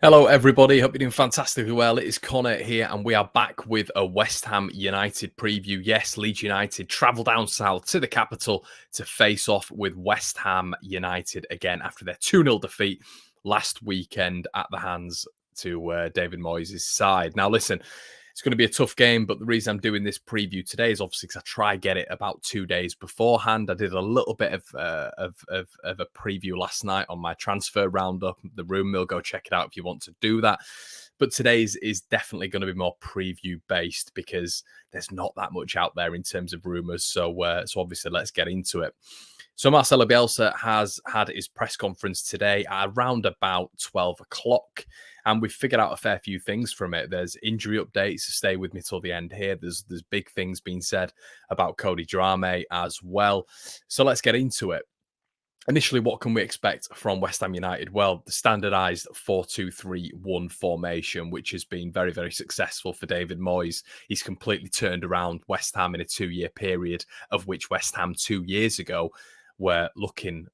Hello everybody, hope you're doing fantastically well. It is Connor here and we are back with a West Ham United preview. Yes, Leeds United travel down south to the capital to face off with West Ham United again after their 2-0 defeat last weekend at the hands to David Moyes' side. Now listen, it's going to be a tough game, but the reason I'm doing this preview today is obviously because I try get it about 2 days beforehand. I did a little bit of a preview last night on my transfer roundup, the Room Mill. Go check it out if you want to do that. But today's is definitely going to be more preview based because there's not that much out there in terms of rumours. So obviously let's get into it. So Marcelo Bielsa has had his press conference today at around about 12 o'clock. And we've figured out a fair few things from it. There's injury updates. Stay with me till the end here. There's big things being said about Cody Drameh as well. So let's get into it. Initially, what can we expect from West Ham United? Well, the standardised 4-2-3-1 formation, which has been very, very successful for David Moyes. He's completely turned around West Ham in a 2-year period, of which West Ham 2 years ago were looking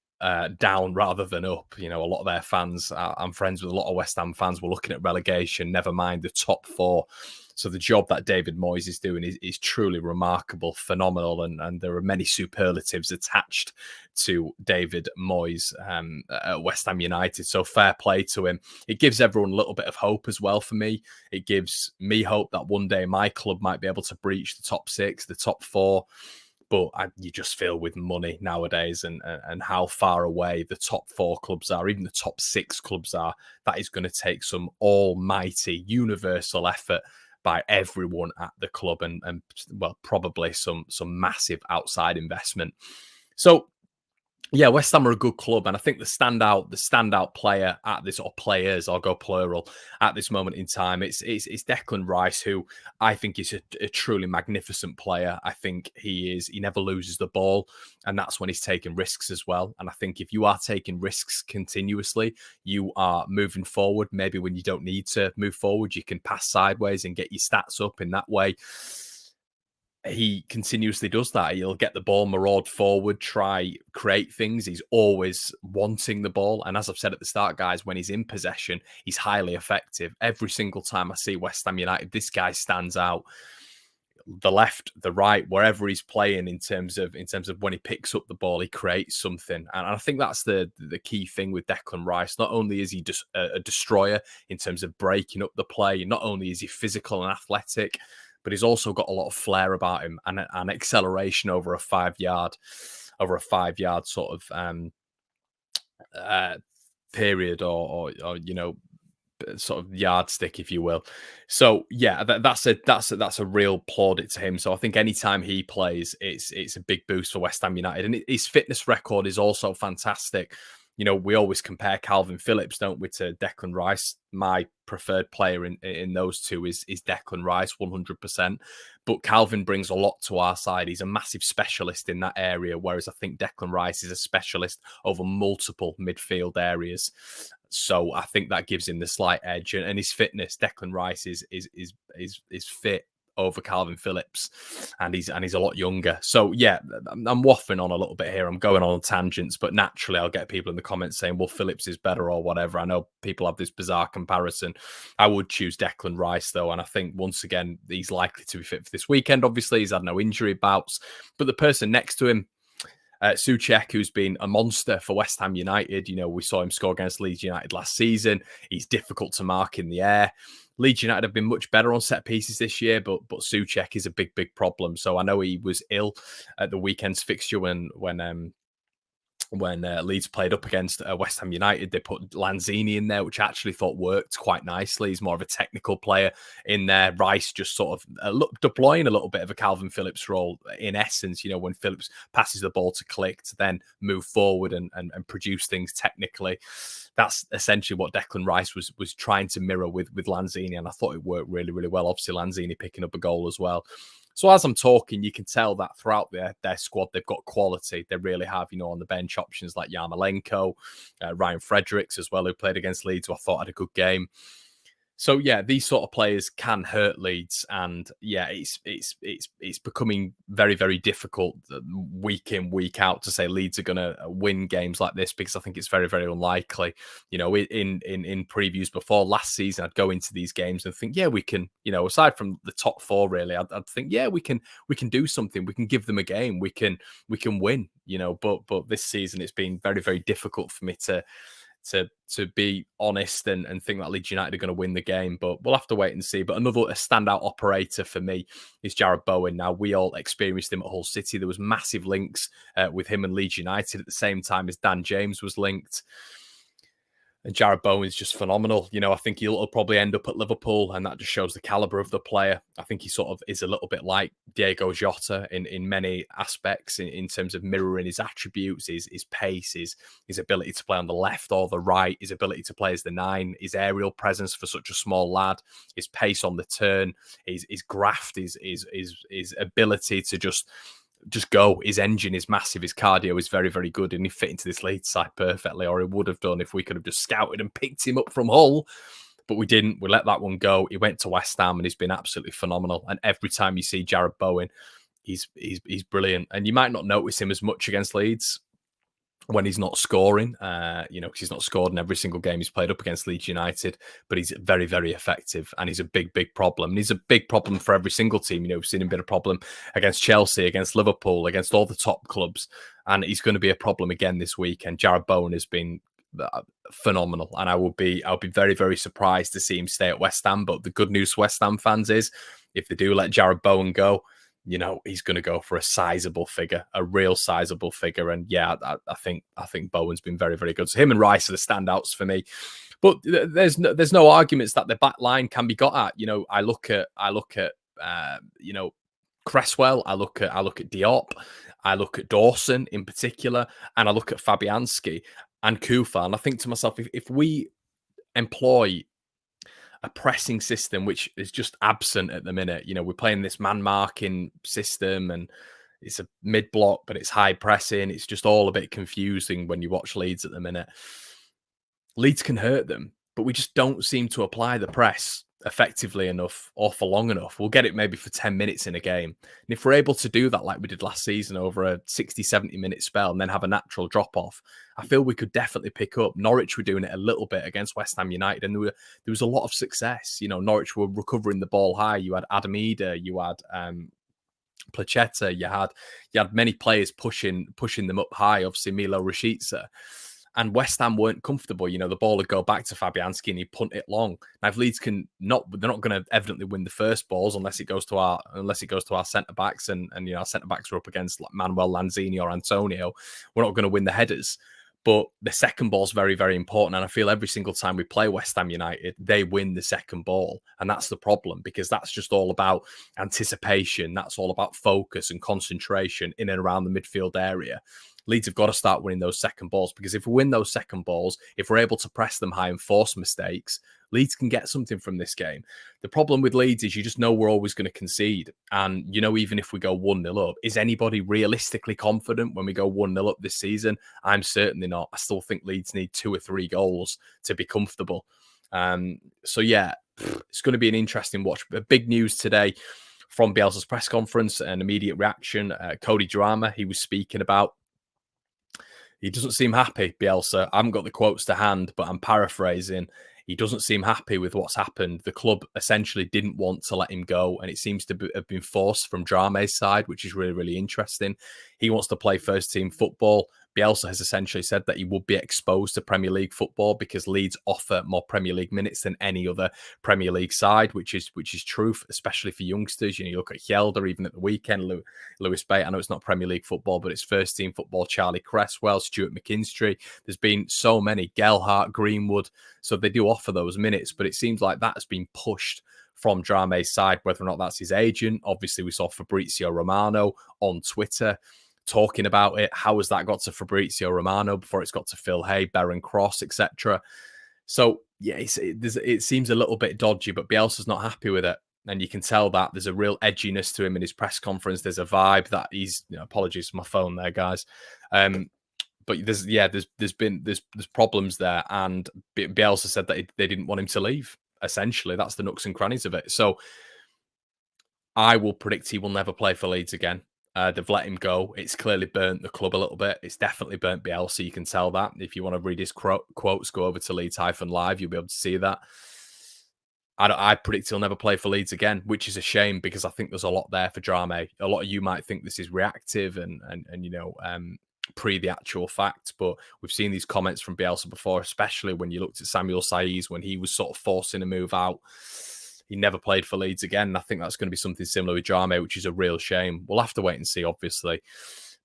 down rather than up. You know, a lot of their fans, I'm friends with a lot of West Ham fans, were looking at relegation, never mind the top four. So the job that David Moyes is doing is truly remarkable, phenomenal, and there are many superlatives attached to David Moyes at West Ham United. So fair play to him. It gives everyone a little bit of hope as well for me. It gives me hope that one day my club might be able to breach the top six, the top four. But you just feel with money nowadays and how far away the top four clubs are, even the top six clubs are, that is going to take some almighty universal effort by everyone at the club and well, probably some massive outside investment. So yeah, West Ham are a good club, and I think the standout player at this, or players, I'll go plural, at this moment in time, it's Declan Rice, who I think is a truly magnificent player. I think he never loses the ball, and that's when he's taking risks as well. And I think if you are taking risks continuously, you are moving forward. Maybe when you don't need to move forward, you can pass sideways and get your stats up in that way. He continuously does that. He'll get the ball, maraud forward, try create things. He's always wanting the ball. And as I've said at the start, guys, when he's in possession, he's highly effective. Every single time I see West Ham United, this guy stands out. The left, the right, wherever he's playing in terms of when he picks up the ball, he creates something. And I think that's the key thing with Declan Rice. Not only is he just a destroyer in terms of breaking up the play, not only is he physical and athletic, but he's also got a lot of flair about him and an acceleration over a 5 yard sort of period or you know, sort of yardstick, if you will. So yeah, that's a real plaudit to him. So I think anytime he plays, it's a big boost for West Ham United, and his fitness record is also fantastic. You know, we always compare Calvin Phillips, don't we, to Declan Rice. My preferred player in those two is Declan Rice, 100%. But Calvin brings a lot to our side. He's a massive specialist in that area, whereas I think Declan Rice is a specialist over multiple midfield areas. So I think that gives him the slight edge. And his fitness, Declan Rice is fit over Calvin Phillips, and he's a lot younger. So yeah, I'm waffling on a little bit here. I'm going on tangents, but naturally I'll get people in the comments saying, well, Phillips is better or whatever. I know people have this bizarre comparison. I would choose Declan Rice though, and I think once again he's likely to be fit for this weekend. Obviously he's had no injury bouts, but the person next to him, Struijk, who's been a monster for West Ham United. You know, we saw him score against Leeds United last season. He's difficult to mark in the air. Leeds United have been much better on set pieces this year, but Struijk is a big problem. So I know he was ill at the weekend's fixture when when Leeds played up against West Ham United, they put Lanzini in there, which I actually thought worked quite nicely. He's more of a technical player in there. Rice just sort of deploying a little bit of a Calvin Phillips role in essence, when Phillips passes the ball to Click to then move forward and produce things technically. That's essentially what Declan Rice was trying to mirror with Lanzini, and I thought it worked really, really well. Obviously, Lanzini picking up a goal as well. So as I'm talking, you can tell that throughout their squad, they've got quality. They really have, on the bench options like Yarmolenko, Ryan Fredericks as well, who played against Leeds, who I thought had a good game. So yeah, these sort of players can hurt Leeds, and yeah, it's becoming very, very difficult week in, week out to say Leeds are going to win games like this, because I think it's very, very unlikely. In previews before last season, I'd go into these games and think, yeah, we can. Aside from the top four, really, I'd think, yeah, we can do something. We can give them a game. We can win. But this season it's been very, very difficult for me to be honest and think that Leeds United are going to win the game, but we'll have to wait and see. But a standout operator for me is Jarrod Bowen. Now, we all experienced him at Hull City. There was massive links with him and Leeds United at the same time as Dan James was linked. And Jarrod Bowen's just phenomenal. I think he'll probably end up at Liverpool, and that just shows the caliber of the player. I think he sort of is a little bit like Diego Jota in many aspects in terms of mirroring his attributes, his pace, his ability to play on the left or the right, his ability to play as the 9, his aerial presence for such a small lad, his pace on the turn, his graft, his ability to just go. His engine is massive. His cardio is very, very good. And he fit into this Leeds side perfectly, or he would have done if we could have just scouted and picked him up from Hull. But we didn't. We let that one go. He went to West Ham and he's been absolutely phenomenal. And every time you see Jarrod Bowen, he's brilliant. And you might not notice him as much against Leeds when he's not scoring, because he's not scored in every single game he's played up against Leeds United, but he's very, very effective, and he's a big, big problem. And he's a big problem for every single team. We've seen him be a problem against Chelsea, against Liverpool, against all the top clubs, and he's going to be a problem again this week. And Jarrod Bowen has been phenomenal, and I will be very, very surprised to see him stay at West Ham. But the good news for West Ham fans is, if they do let Jarrod Bowen go, he's going to go for a sizable figure, a real sizable figure. And yeah, I think Bowen's been very, very good. So him and Rice are the standouts for me. But there's no arguments that the back line can be got at. I look at Cresswell, I look at Diop, I look at Dawson in particular, and I look at Fabianski and Kufa, and I think to myself, if we employ a pressing system, which is just absent at the minute. We're playing this man-marking system, and it's a mid-block, but it's high pressing. It's just all a bit confusing when you watch Leeds at the minute. Leeds can hurt them, but we just don't seem to apply the press effectively enough or for long enough. We'll get it maybe for 10 minutes in a game. And if we're able to do that like we did last season over a 60, 70-minute spell and then have a natural drop-off, I feel we could definitely pick up. Norwich were doing it a little bit against West Ham United, and there was a lot of success. Norwich were recovering the ball high. You had Adam Eder, you had Placheta, you had many players pushing them up high, obviously Milo Rashica. And West Ham weren't comfortable. The ball would go back to Fabianski and he'd punt it long. Now, if Leeds they're not going to evidently win the first balls unless it goes to our centre backs, and our centre backs are up against like Manuel Lanzini or Antonio. We're not going to win the headers. But the second ball is very, very important. And I feel every single time we play West Ham United, they win the second ball. And that's the problem, because that's just all about anticipation. That's all about focus and concentration in and around the midfield area. Leeds have got to start winning those second balls, because if we win those second balls, if we're able to press them high and force mistakes, Leeds can get something from this game. The problem with Leeds is you just know we're always going to concede. And, even if we go 1-0 up, is anybody realistically confident when we go 1-0 up this season? I'm certainly not. I still think Leeds need 2 or 3 goals to be comfortable. So, yeah, it's going to be an interesting watch. Big news today from Bielsa's press conference, an immediate reaction. Cody Drama, he was speaking about, he doesn't seem happy, Bielsa. I haven't got the quotes to hand, but I'm paraphrasing. He doesn't seem happy with what's happened. The club essentially didn't want to let him go, and it seems to have been forced from Drame's side, which is really, really interesting. He wants to play first-team football. Bielsa has essentially said that he would be exposed to Premier League football because Leeds offer more Premier League minutes than any other Premier League side, which is truth, especially for youngsters. You look at Hjelde, even at the weekend, Lewis Bate. I know it's not Premier League football, but it's first team football. Charlie Cresswell, Stuart McKinstry. There's been so many, Gelhardt, Greenwood. So they do offer those minutes, but it seems like that has been pushed from Drame's side, whether or not that's his agent. Obviously, we saw Fabrizio Romano on Twitter talking about it. How has that got to Fabrizio Romano before it's got to Phil Hay, Baron Cross, etc.? So, yeah, it seems a little bit dodgy, but Bielsa's not happy with it. And you can tell that there's a real edginess to him in his press conference. There's a vibe that he's, apologies for my phone there, guys. But there's problems there. And Bielsa said that they didn't want him to leave. Essentially, that's the nooks and crannies of it. So I will predict he will never play for Leeds again. They've let him go. It's clearly burnt the club a little bit. It's definitely burnt Bielsa. You can tell that. If you want to read his quotes, go over to Leeds-Live. You'll be able to see that. I predict he'll never play for Leeds again, which is a shame because I think there's a lot there for Drame. A lot of you might think this is reactive and pre the actual fact, but we've seen these comments from Bielsa before, especially when you looked at Samuel Saiz when he was sort of forcing a move out. He never played for Leeds again. And I think that's going to be something similar with Drame, which is a real shame. We'll have to wait and see, obviously.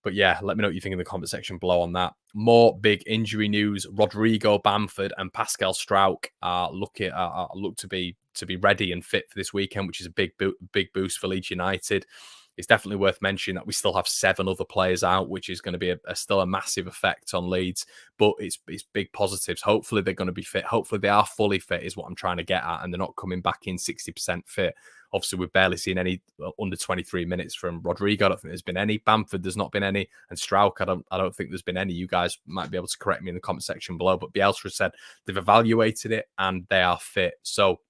But yeah, let me know what you think in the comment section below on that. More big injury news. Rodrigo, Bamford and Pascal Struijk look to be ready and fit for this weekend, which is a big boost for Leeds United. It's definitely worth mentioning that we still have 7 other players out, which is going to be still a massive effect on Leeds. But it's big positives. Hopefully they're going to be fit. Hopefully they are fully fit is what I'm trying to get at, and they're not coming back in 60% fit. Obviously, we've barely seen any under 23 minutes from Rodrigo. I don't think there's been any. Bamford, there's not been any. And Struijk, I don't think there's been any. You guys might be able to correct me in the comment section below. But Bielsa said they've evaluated it and they are fit. So,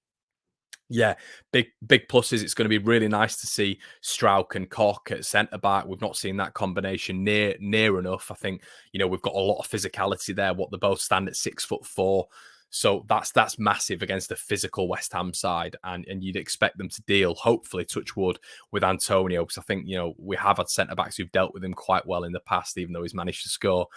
yeah, big pluses. It's going to be really nice to see Struijk and Koch at centre-back. We've not seen that combination near enough. I think, we've got a lot of physicality there. What they both stand at 6'4". So that's massive against a physical West Ham side. And you'd expect them to deal, hopefully, touch wood, with Antonio. Because I think, we have had centre-backs who've dealt with him quite well in the past, even though he's managed to score.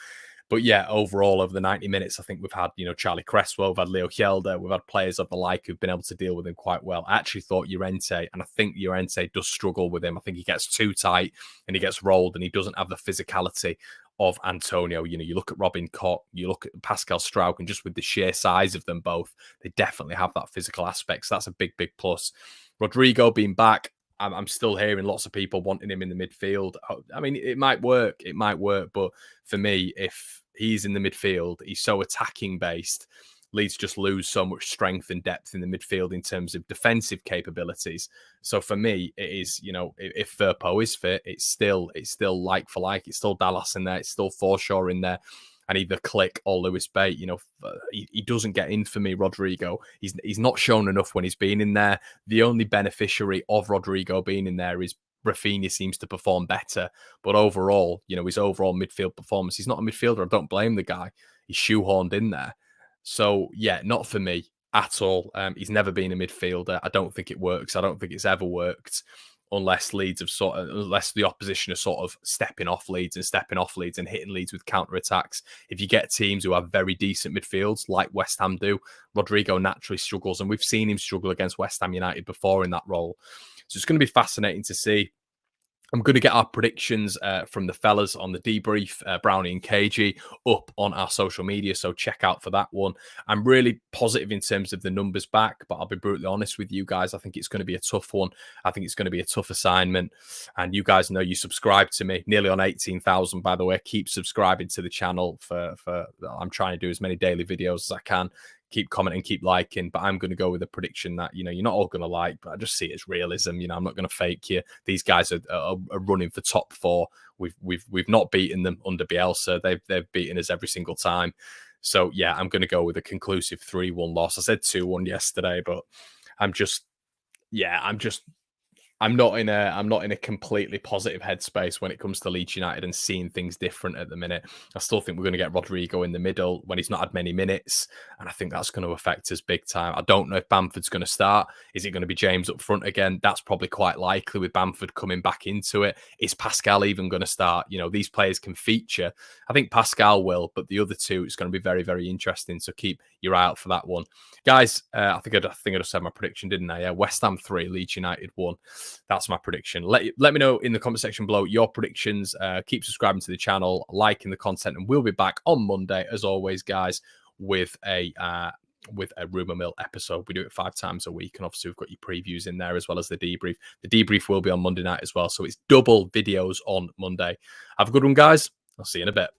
But yeah, overall, over the 90 minutes, I think we've had, Charlie Cresswell, we've had Leo Hjelde, we've had players of the like who've been able to deal with him quite well. I actually thought Llorente, and I think Llorente does struggle with him. I think he gets too tight and he gets rolled and he doesn't have the physicality of Antonio. You look at Robin Koch, you look at Pascal Struijk, and just with the sheer size of them both, they definitely have that physical aspect. So that's a big plus. Rodrigo being back, I'm still hearing lots of people wanting him in the midfield. I mean, it might work, but for me, if he's in the midfield, he's so attacking based, Leeds just lose so much strength and depth in the midfield in terms of defensive capabilities. So for me, it is, if Firpo is fit, it's still like for like. It's still Dallas in there, it's still Forshaw in there, and either Click or Lewis Bate. He doesn't get in for me, Rodrigo. He's not shown enough when he's been in there. The only beneficiary of Rodrigo being in there is Rafinha seems to perform better. But overall, his overall midfield performance, he's not a midfielder. I don't blame the guy. He's shoehorned in there. So, yeah, not for me at all. He's never been a midfielder. I don't think it works. I don't think it's ever worked unless unless the opposition are sort of stepping off Leeds and hitting Leeds with counter-attacks. If you get teams who have very decent midfields, like West Ham do, Rodrigo naturally struggles. And we've seen him struggle against West Ham United before in that role. So it's going to be fascinating to see. I'm going to get our predictions from the fellas on the debrief, Brownie and KG, up on our social media. So check out for that one. I'm really positive in terms of the numbers back, but I'll be brutally honest with you guys. I think it's going to be a tough one. I think it's going to be a tough assignment. And you guys know you subscribe to me, nearly on 18,000, by the way. Keep subscribing to the channel for I'm trying to do as many daily videos as I can. Keep commenting, keep liking, but I'm going to go with a prediction that, you're not all going to like, but I just see it as realism. I'm not going to fake you. These guys are running for top 4. We've not beaten them under Bielsa. They've beaten us every single time. So yeah, I'm going to go with a conclusive 3-1 loss. I said 2-1 yesterday, but I'm just I'm not in a completely positive headspace when it comes to Leeds United and seeing things different at the minute. I still think we're going to get Rodrigo in the middle when he's not had many minutes, and I think that's going to affect us big time. I don't know if Bamford's going to start. Is it going to be James up front again? That's probably quite likely with Bamford coming back into it. Is Pascal even going to start? You know, these players can feature. I think Pascal will, but the other two, it's going to be very, very interesting. So keep your eye out for that one, guys. I think I just said my prediction, didn't I? Yeah, West Ham 3, Leeds United 1. That's my prediction. Let me know in the comment section below your predictions. Keep subscribing to the channel, liking the content, and we'll be back on Monday, as always, guys, with a Rumour Mill episode. We do it 5 times a week, and obviously we've got your previews in there as well as the debrief. The debrief will be on Monday night as well, so it's double videos on Monday. Have a good one, guys. I'll see you in a bit.